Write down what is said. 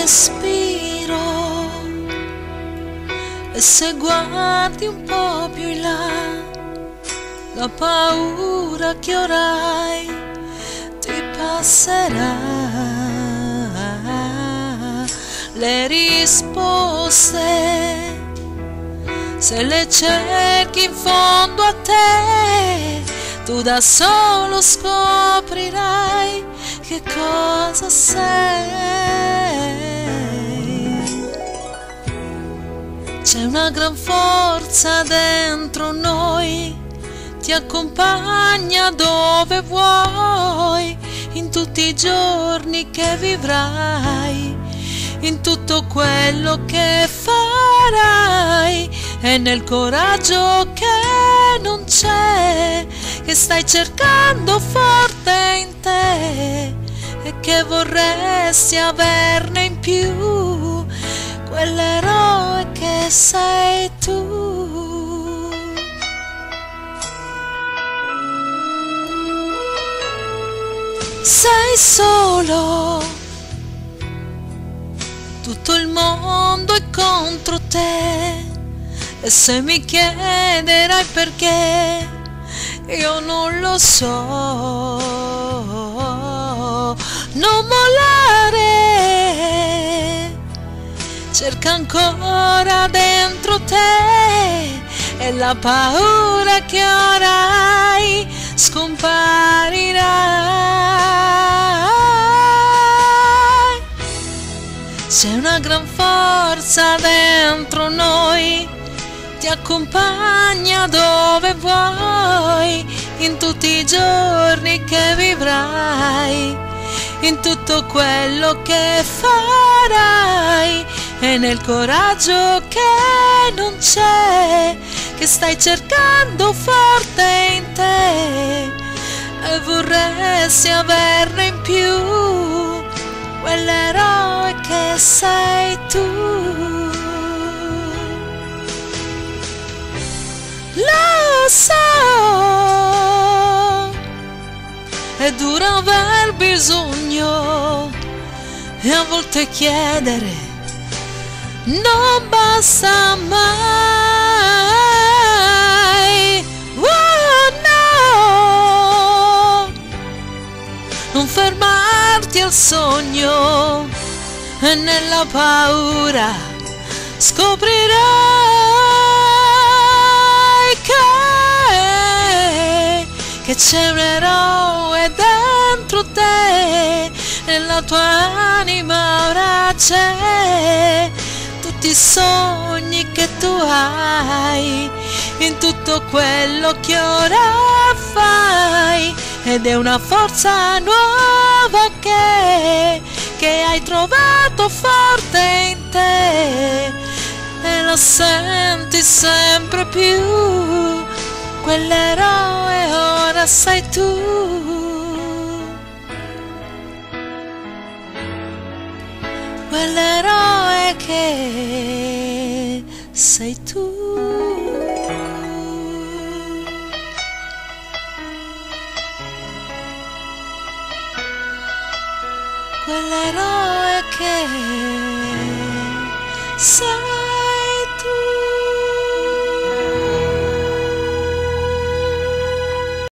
respiro, e se guardi un po' più in là, la paura che orai ti passerà. Le risposte, se le cerchi in fondo a te, tu da solo scoprirai che cosa sei. C'è una gran forza dentro noi, ti accompagna dove vuoi, in tutti i giorni che vivrai, in tutto quello che farai, e nel coraggio che non c'è, che stai cercando forte in te, e che vorresti averne in più, quell'eroe che sei tu. Sei solo, tutto il mondo è contro te, e se mi chiederai perché, io non lo so. Non mollare, cerca ancora dentro te, e la paura che orai scomparirai. C'è una gran forza dentro noi, ti accompagna dove vuoi, in tutti i giorni che vivrai, in tutto quello che farai, e nel coraggio che non c'è, che stai cercando forte in te, e vorresti averne in più, quell'eroe che sei tu. Lo so, è duro aver bisogno, e a volte chiedere non basta mai. Oh no, non fermarti al sogno, e nella paura scoprirai che c'è un eroe dentro te, nella tua anima ora c'è tutti i sogni che tu hai, in tutto quello che ora fai, ed è una forza nuova che hai trovato forte in te, e la senti sempre più, quell'eroe ora sei tu, quell'eroe che sei tu. Quell'eroe che sei